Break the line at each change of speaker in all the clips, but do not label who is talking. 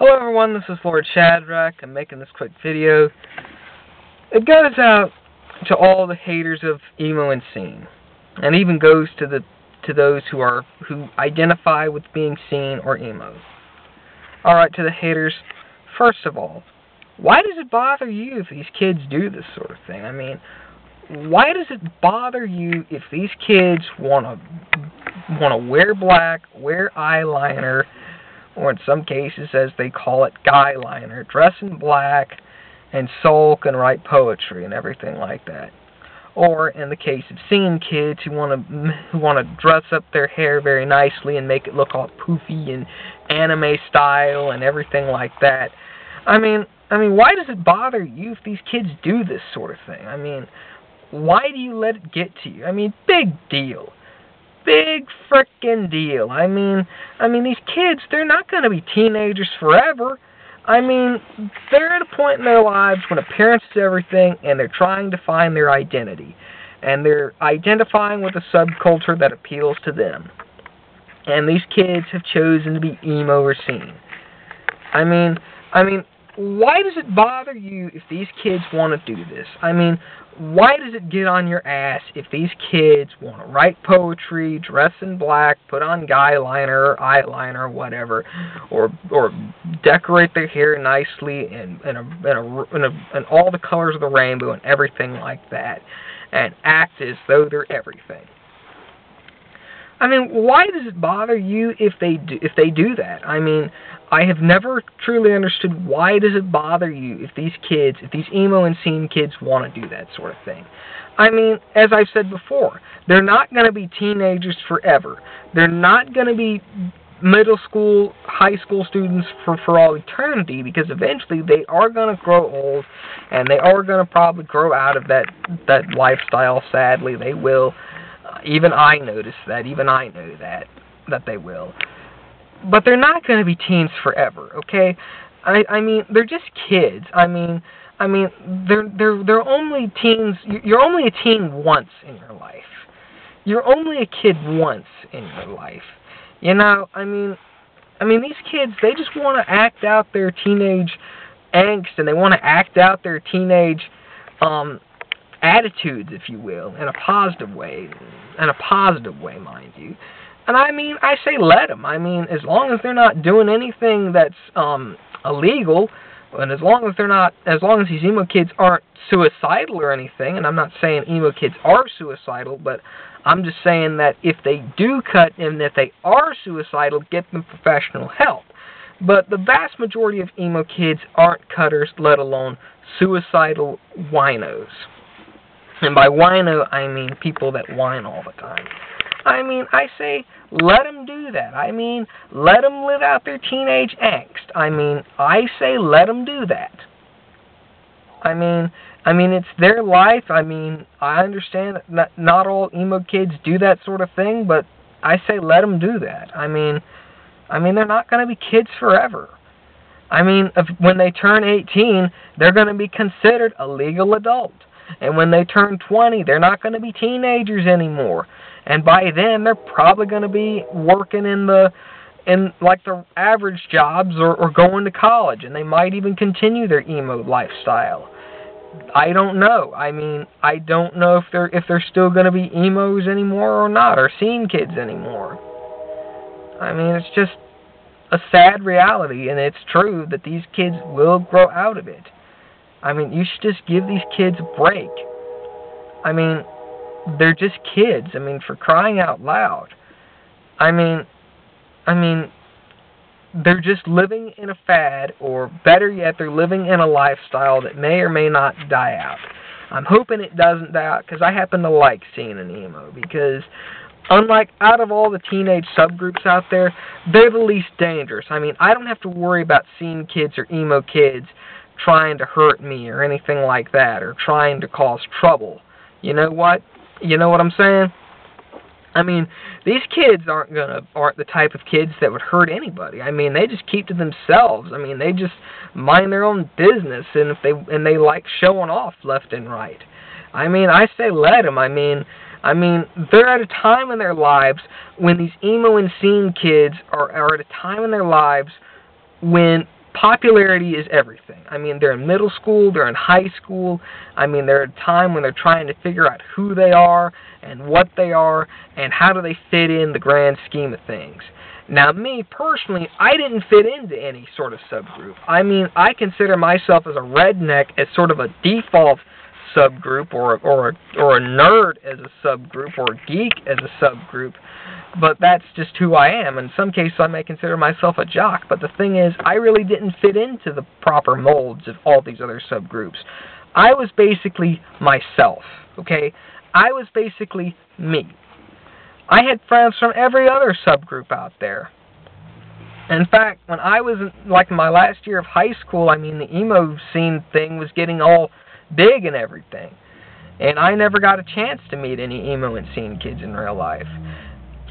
Hello everyone, this is Lord Shadrach. I'm making this quick video. It goes out to all the haters of Emo and Scene, and even goes to those who identify with being Scene or Emo. Alright, to the haters, first of all, why does it bother you if these kids do this sort of thing? I mean, why does it bother you if these kids wanna wear black, wear eyeliner, or in some cases, as they call it, guy liner, dress in black and sulk and write poetry and everything like that? Or in the case of Scene kids who want to dress up their hair very nicely and make it look all poofy and anime style and everything like that. I mean, why does it bother you if these kids do this sort of thing? I mean, why do you let it get to you? I mean, big deal. Big frickin' deal. I mean, these kids, they're not going to be teenagers forever. I mean, they're at a point in their lives when appearance is everything, and they're trying to find their identity. And they're identifying with a subculture that appeals to them. And these kids have chosen to be emo or Scene. I mean, why does it bother you if these kids want to do this? I mean, why does it get on your ass if these kids want to write poetry, dress in black, put on guy liner, eyeliner, whatever, or decorate their hair nicely and all the colors of the rainbow and everything like that, and act as though they're everything? I mean, why does it bother you if they do that? I mean, I have never truly understood why does it bother you if these Emo and Scene kids want to do that sort of thing. I mean, as I've said before, they're not going to be teenagers forever. They're not going to be middle school, high school students for all eternity, because eventually they are going to grow old, and they are going to probably grow out of that lifestyle. Sadly, they will. Even I notice that. Even I know that they will. But they're not going to be teens forever, okay? I mean, they're just kids. I mean, they're only teens. You're only a teen once in your life. You're only a kid once in your life. You know, I mean, these kids, they just want to act out their teenage angst, and they want to act out their teenage attitudes, if you will, in a positive way, mind you. And I mean, I say let them. I mean, as long as they're not doing anything that's illegal, and as long as these emo kids aren't suicidal or anything, and I'm not saying emo kids are suicidal, but I'm just saying that if they do cut and if they are suicidal, get them professional help. But the vast majority of emo kids aren't cutters, let alone suicidal winos. And by wino, I mean people that whine all the time. I mean, I say, let them do that. I mean, let them live out their teenage angst. I mean, I say, let them do that. I mean, it's their life. I mean, I understand that not all emo kids do that sort of thing, but I say, let them do that. I mean, they're not going to be kids forever. I mean, when they turn 18, they're going to be considered a legal adult. And when they turn 20, they're not going to be teenagers anymore. And by then, they're probably going to be working in like the average jobs or going to college. And they might even continue their emo lifestyle. I don't know. I mean, I don't know if they're still going to be emos anymore or not, or Scene kids anymore. I mean, it's just a sad reality, and it's true that these kids will grow out of it. I mean, you should just give these kids a break. I mean, they're just kids. I mean, for crying out loud. I mean, they're just living in a fad, or better yet, they're living in a lifestyle that may or may not die out. I'm hoping it doesn't die out, because I happen to like Scene and emo, because unlike out of all the teenage subgroups out there, they're the least dangerous. I mean, I don't have to worry about Scene kids or emo kids trying to hurt me or anything like that, or trying to cause trouble. You know what? You know what I'm saying? I mean, these kids aren't the type of kids that would hurt anybody. I mean, they just keep to themselves. I mean, they just mind their own business, and they like showing off left and right. I mean, I say let them. I mean, they're at a time in their lives when these Emo and Scene kids are at a time in their lives when popularity is everything. I mean, they're in middle school, they're in high school. I mean, they're at a time when they're trying to figure out who they are and what they are and how do they fit in the grand scheme of things. Now, me, personally, I didn't fit into any sort of subgroup. I mean, I consider myself as a redneck as sort of a default subgroup, or a nerd as a subgroup, or a geek as a subgroup, but that's just who I am. In some cases, I may consider myself a jock, but the thing is, I really didn't fit into the proper molds of all these other subgroups. I was basically myself, okay? I was basically me. I had friends from every other subgroup out there. In fact, when I was in my last year of high school, I mean, the emo scene thing was getting all big and everything. And I never got a chance to meet any emo and scene kids in real life.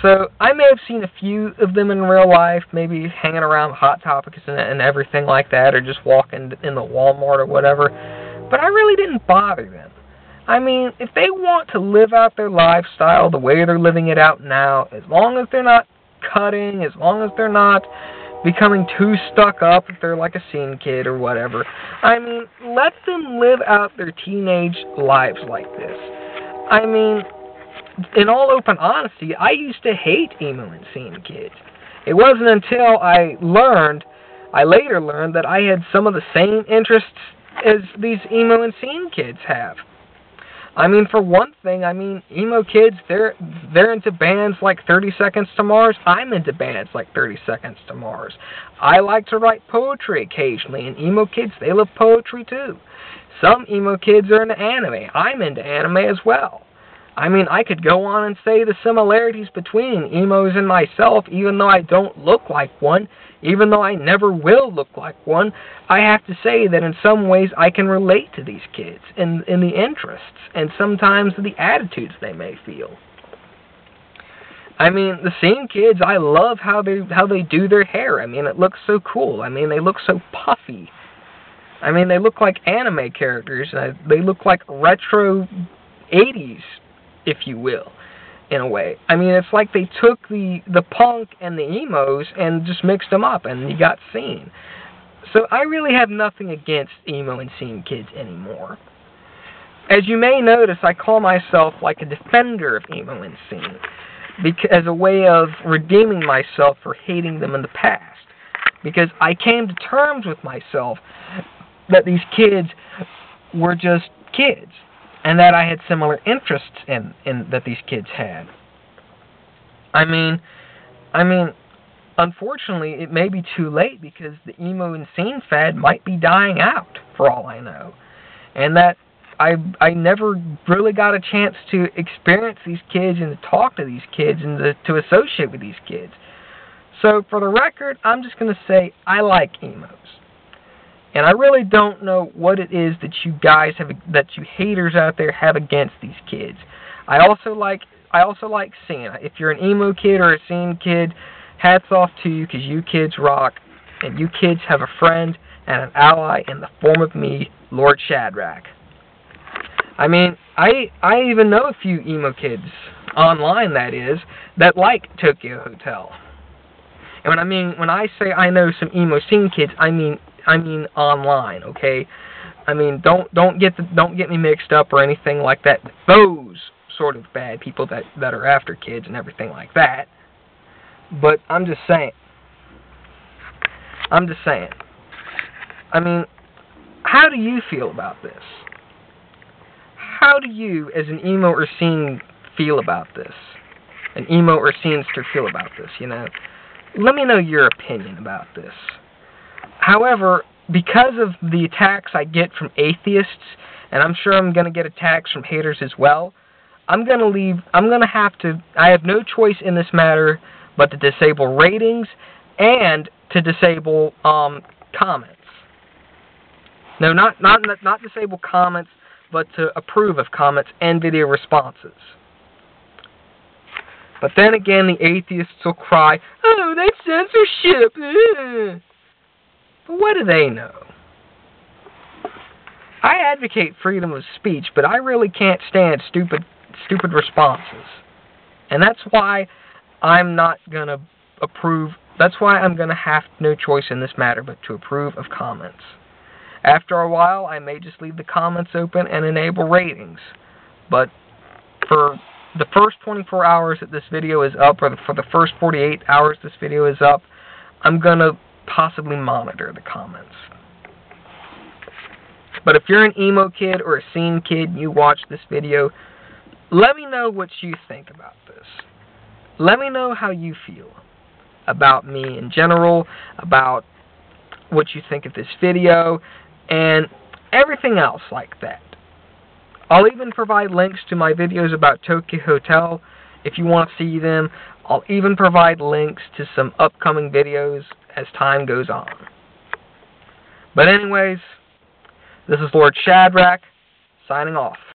So I may have seen a few of them in real life, maybe hanging around Hot Topics and everything like that, or just walking in the Walmart or whatever. But I really didn't bother them. I mean, if they want to live out their lifestyle the way they're living it out now, as long as they're not cutting, as long as they're not becoming too stuck up if they're like a scene kid or whatever, I mean, let them live out their teenage lives like this. I mean, in all open honesty, I used to hate emo and scene kids. It wasn't until I later learned that I had some of the same interests as these emo and scene kids have. I mean, for one thing, I mean, emo kids, they're into bands like 30 Seconds to Mars. I'm into bands like 30 Seconds to Mars. I like to write poetry occasionally, and emo kids, they love poetry too. Some emo kids are into anime. I'm into anime as well. I mean, I could go on and say the similarities between emos and myself, even though I don't look like one, even though I never will look like one. I have to say that in some ways I can relate to these kids in the interests and sometimes the attitudes they may feel. I mean, the scene kids, I love how they do their hair. I mean, it looks so cool. I mean, they look so puffy. I mean, they look like anime characters. They look like retro 80s, if you will, in a way. I mean, it's like they took the punk and the emos and just mixed them up, and you got scene. So I really have nothing against emo and scene kids anymore. As you may notice, I call myself like a defender of emo and scene, as a way of redeeming myself for hating them in the past. Because I came to terms with myself that these kids were just kids, and that I had similar interests in that these kids had. I mean, unfortunately, it may be too late because the emo and scene fad might be dying out, for all I know. And that I never really got a chance to experience these kids and to talk to these kids and to associate with these kids. So, for the record, I'm just going to say I like emos. And I really don't know what it is that you guys have, that you haters out there have against these kids. I also like scene. If you're an emo kid or a scene kid, hats off to you, because you kids rock, and you kids have a friend and an ally in the form of me, Lord Shadrach. I mean, I even know a few emo kids, online that is, that like Tokyo Hotel. And when I say I know some emo scene kids, I mean online, okay? I mean, don't get me mixed up or anything like that. Those sort of bad people that are after kids and everything like that. But I'm just saying. I mean, how do you feel about this? How do you, as an emo or scene, feel about this? An emo or scenester feel about this, you know? Let me know your opinion about this. However, because of the attacks I get from atheists, and I'm sure I'm going to get attacks from haters as well, I have no choice in this matter but to disable ratings and to disable comments. No, not disable comments, but to approve of comments and video responses. But then again, the atheists will cry, "Oh, that's censorship!" But what do they know? I advocate freedom of speech, but I really can't stand stupid responses. And that's why I'm not going to approve That's why I'm going to have no choice in this matter but to approve of comments. After a while, I may just leave the comments open and enable ratings. But for the first 24 hours that this video is up, or for the first 48 hours this video is up, I'm going to possibly monitor the comments. But if you're an emo kid or a scene kid and you watch this video, let me know what you think about this. Let me know how you feel about me in general, about what you think of this video, and everything else like that. I'll even provide links to my videos about Tokyo Hotel if you want to see them. I'll even provide links to some upcoming videos as time goes on. But anyways, this is Lord Shadrach, signing off.